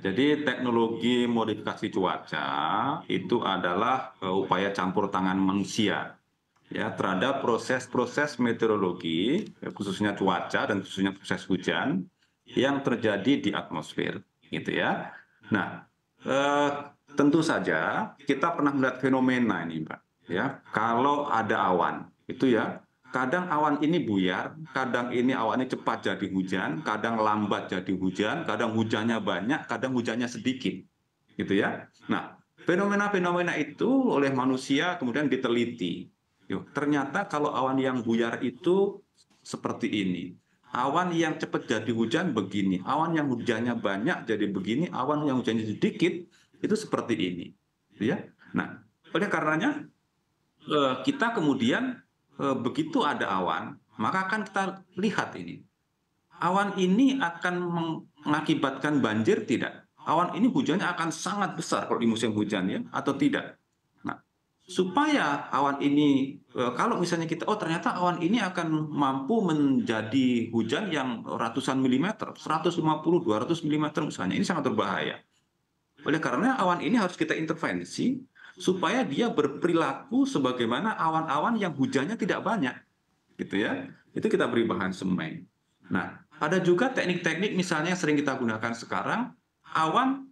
Jadi teknologi modifikasi cuaca itu adalah upaya campur tangan manusia ya terhadap proses-proses meteorologi, khususnya cuaca dan khususnya proses hujan yang terjadi di atmosfer, gitu ya. Nah, eh, tentu saja kita pernah melihat fenomena ini, Pak. Ya, kalau ada awan, itu ya, kadang awan ini buyar, kadang ini awan ini cepat jadi hujan, kadang lambat jadi hujan, kadang hujannya banyak, kadang hujannya sedikit, gitu ya. Nah, fenomena-fenomena itu oleh manusia kemudian diteliti. Yuk, ternyata kalau awan yang buyar itu seperti ini. Awan yang cepat jadi hujan begini, awan yang hujannya banyak jadi begini, awan yang hujannya sedikit itu seperti ini, ya. Nah, oleh karenanya kita kemudian begitu ada awan, maka akan kita lihat ini. Awan ini akan mengakibatkan banjir tidak? Awan ini hujannya akan sangat besar kalau di musim hujan ya, atau tidak? Nah, supaya awan ini kalau misalnya kita ternyata awan ini akan mampu menjadi hujan yang ratusan milimeter, 150, 200 milimeter misalnya, ini sangat berbahaya. Oleh karena awan ini harus kita intervensi supaya dia berperilaku sebagaimana awan-awan yang hujannya tidak banyak, gitu ya. Itu kita beri bahan semen. Nah, ada juga teknik-teknik misalnya yang sering kita gunakan sekarang, awan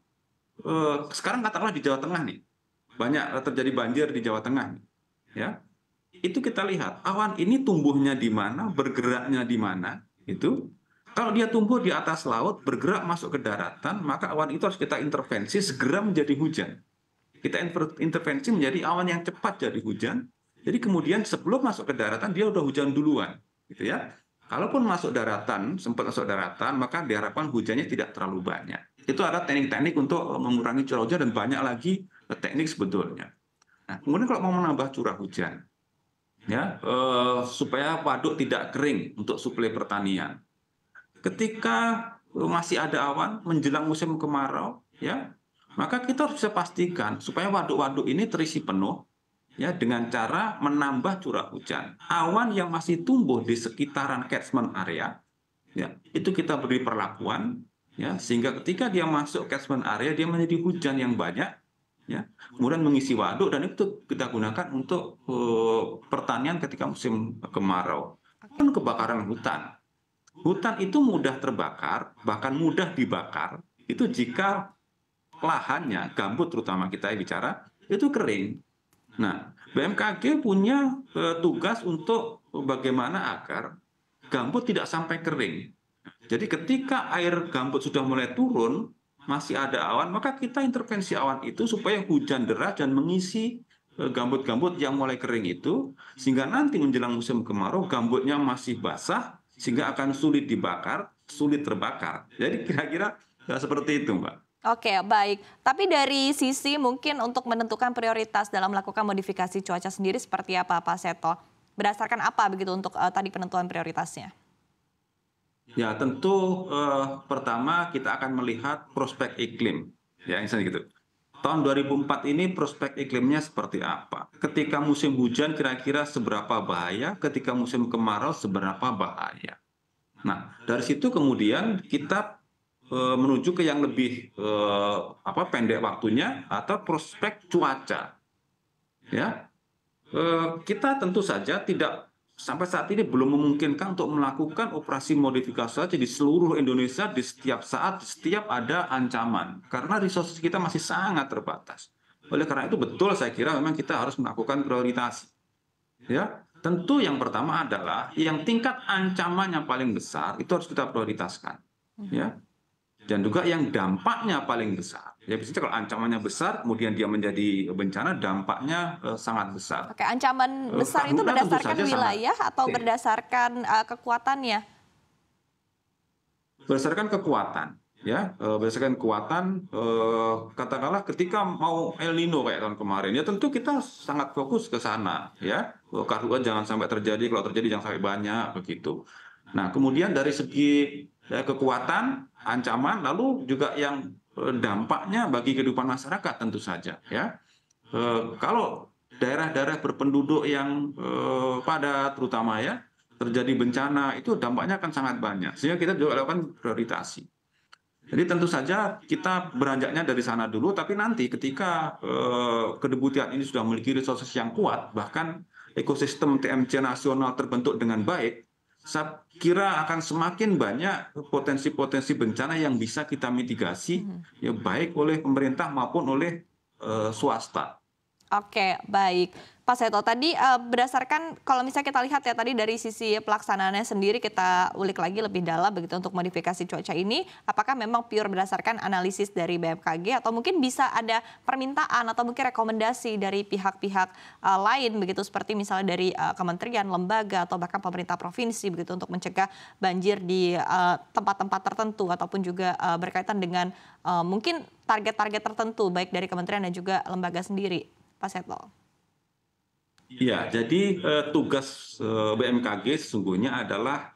sekarang katakanlah di Jawa Tengah nih, banyak terjadi banjir di Jawa Tengah, ya. Itu kita lihat awan ini tumbuhnya di mana, bergeraknya di mana, itu. Kalau dia tumbuh di atas laut, bergerak masuk ke daratan, maka awan itu harus kita intervensi segera menjadi hujan. Kita intervensi menjadi awan yang cepat jadi hujan. Jadi kemudian sebelum masuk ke daratan dia udah hujan duluan, gitu ya. Kalaupun masuk daratan, sempat masuk daratan, maka diharapkan hujannya tidak terlalu banyak. Itu ada teknik-teknik untuk mengurangi curah hujan dan banyak lagi teknik sebetulnya. Nah, kemudian kalau mau menambah curah hujan, ya supaya waduk tidak kering untuk suplai pertanian. Ketika masih ada awan menjelang musim kemarau, ya, maka kita harus bisa pastikan supaya waduk-waduk ini terisi penuh, ya, dengan cara menambah curah hujan. Awan yang masih tumbuh di sekitaran catchment area, ya, itu kita beri perlakuan, ya, sehingga ketika dia masuk catchment area dia menjadi hujan yang banyak, ya, kemudian mengisi waduk dan itu kita gunakan untuk pertanian ketika musim kemarau. Oke. Kan kebakaran hutan. Hutan itu mudah terbakar, bahkan mudah dibakar, itu jika lahannya, gambut terutama kita bicara, itu kering. Nah, BMKG punya tugas untuk bagaimana agar gambut tidak sampai kering. Jadi ketika air gambut sudah mulai turun, masih ada awan, maka kita intervensi awan itu supaya hujan deras dan mengisi gambut-gambut yang mulai kering itu, sehingga nanti menjelang musim kemarau gambutnya masih basah, sehingga akan sulit dibakar, sulit terbakar. Jadi kira-kira seperti itu, Mbak. Oke, baik. Tapi dari sisi mungkin untuk menentukan prioritas dalam melakukan modifikasi cuaca sendiri seperti apa, Pak Seto? Berdasarkan apa begitu untuk tadi penentuan prioritasnya? Ya, tentu pertama kita akan melihat prospek iklim. Ya, misalnya gitu. Tahun 2004 ini prospek iklimnya seperti apa? Ketika musim hujan kira-kira seberapa bahaya, ketika musim kemarau seberapa bahaya. Nah, dari situ kemudian kita menuju ke yang lebih pendek waktunya atau prospek cuaca. Ya, kita tentu saja tidak sampai saat ini belum memungkinkan untuk melakukan operasi modifikasi saja di seluruh Indonesia di setiap saat, setiap ada ancaman. Karena resources kita masih sangat terbatas. Oleh karena itu betul saya kira memang kita harus melakukan prioritas. Ya, tentu yang pertama adalah yang tingkat ancamannya paling besar itu harus kita prioritaskan. Ya, dan juga yang dampaknya paling besar. Ya, biasanya kalau ancamannya besar, kemudian dia menjadi bencana, dampaknya sangat besar. Oke, ancaman besar itu Karhutla tentu berdasarkan saja sangat wilayah atau penting. berdasarkan kekuatannya? Berdasarkan kekuatan, ya, berdasarkan kekuatan, katakanlah ketika mau El Nino kayak tahun kemarin, ya tentu kita sangat fokus ke sana, ya. Karhutla jangan sampai terjadi, kalau terjadi jangan sampai banyak, begitu. Nah, kemudian dari segi kekuatan, ancaman, lalu juga yang dampaknya bagi kehidupan masyarakat tentu saja, ya. Kalau daerah-daerah berpenduduk yang padat terutama ya, terjadi bencana itu dampaknya akan sangat banyak. Sehingga kita juga lakukan prioritasi. Jadi tentu saja kita beranjaknya dari sana dulu, tapi nanti ketika kedeputian ini sudah memiliki resources yang kuat, bahkan ekosistem TMC nasional terbentuk dengan baik, saya kira akan semakin banyak potensi-potensi bencana yang bisa kita mitigasi, ya baik oleh pemerintah maupun oleh swasta. Oke, baik. Pak Seto, tadi berdasarkan kalau misalnya kita lihat ya tadi dari sisi pelaksanaannya sendiri kita ulik lagi lebih dalam begitu untuk modifikasi cuaca ini, apakah memang pure berdasarkan analisis dari BMKG atau mungkin bisa ada permintaan atau mungkin rekomendasi dari pihak-pihak lain begitu seperti misalnya dari kementerian, lembaga atau bahkan pemerintah provinsi begitu untuk mencegah banjir di tempat-tempat tertentu ataupun juga berkaitan dengan mungkin target-target tertentu baik dari kementerian dan juga lembaga sendiri. Pak Seto. Ya, jadi tugas BMKG sesungguhnya adalah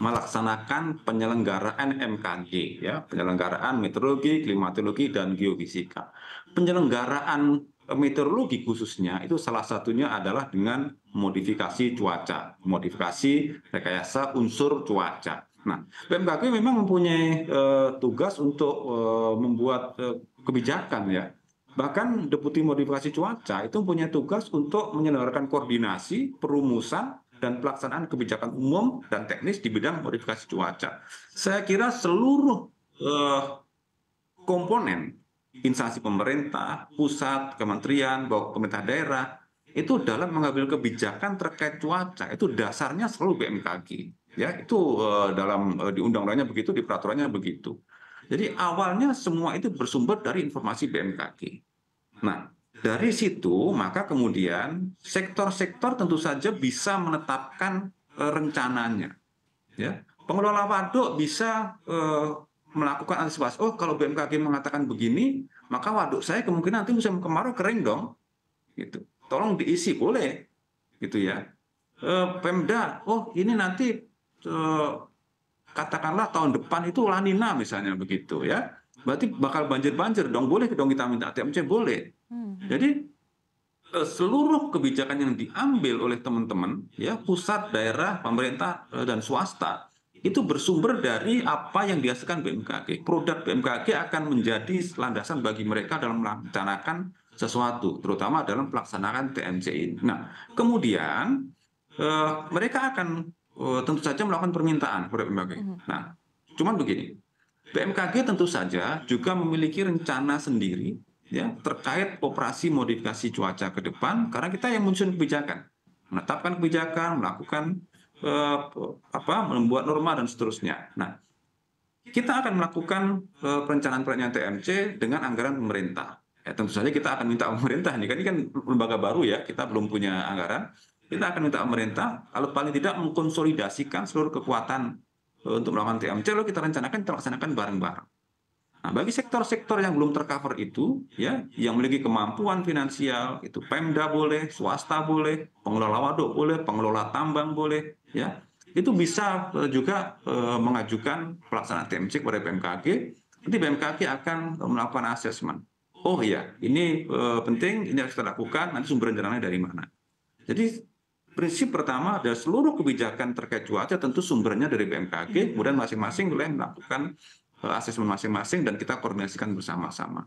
melaksanakan penyelenggaraan MKG, ya, penyelenggaraan meteorologi, klimatologi, dan geofisika. Penyelenggaraan meteorologi khususnya itu salah satunya adalah dengan modifikasi cuaca, modifikasi rekayasa unsur cuaca. Nah, BMKG memang mempunyai tugas untuk membuat kebijakan, ya. Bahkan Deputi Modifikasi Cuaca itu punya tugas untuk menyelenggarakan koordinasi, perumusan, dan pelaksanaan kebijakan umum dan teknis di bidang modifikasi cuaca. Saya kira seluruh komponen instansi pemerintah, pusat, kementerian, pemerintah daerah, itu dalam mengambil kebijakan terkait cuaca, itu dasarnya selalu BMKG. Ya, itu dalam di undang-undangnya begitu, di peraturannya begitu. Jadi awalnya semua itu bersumber dari informasi BMKG. Nah, dari situ maka kemudian sektor-sektor tentu saja bisa menetapkan rencananya. Ya, pengelola waduk bisa melakukan antisipasi. Oh, kalau BMKG mengatakan begini, maka waduk saya kemungkinan nanti musim kemarau kering dong. Gitu. Tolong diisi, boleh, gitu ya. Pemda, oh ini nanti katakanlah tahun depan itu La Nina misalnya begitu ya. Berarti bakal banjir-banjir dong, boleh dong kita minta TMC, boleh. Jadi seluruh kebijakan yang diambil oleh teman-teman, ya pusat, daerah, pemerintah, dan swasta, itu bersumber dari apa yang dihasilkan BMKG. Produk BMKG akan menjadi landasan bagi mereka dalam melaksanakan sesuatu, terutama dalam pelaksanaan TMC ini. Nah, kemudian mereka akan tentu saja melakukan permintaan kepada BMKG. Nah, cuman begini, BMKG tentu saja juga memiliki rencana sendiri, ya, terkait operasi modifikasi cuaca ke depan, karena kita yang menyusun kebijakan, menetapkan kebijakan, melakukan membuat norma dan seterusnya. Nah, kita akan melakukan perencanaan TMC dengan anggaran pemerintah. Ya, tentu saja kita akan minta pemerintah ini kan lembaga baru, ya, kita belum punya anggaran. Kita akan minta pemerintah kalau paling tidak mengkonsolidasikan seluruh kekuatan untuk melakukan TMC, lalu kita rencanakan, kita laksanakan bareng-bareng. Nah, bagi sektor-sektor yang belum tercover itu, ya, yang memiliki kemampuan finansial, itu Pemda boleh, swasta boleh, pengelola waduk boleh, pengelola tambang boleh, ya, itu bisa juga mengajukan pelaksanaan TMC kepada BMKG. Nanti BMKG akan melakukan asesmen. Oh ya, ini penting, ini harus kita lakukan. Nanti sumber dananya dari mana? Jadi prinsip pertama dari seluruh kebijakan terkait cuaca tentu sumbernya dari BMKG, kemudian masing-masing boleh melakukan asesmen masing-masing dan kita koordinasikan bersama-sama.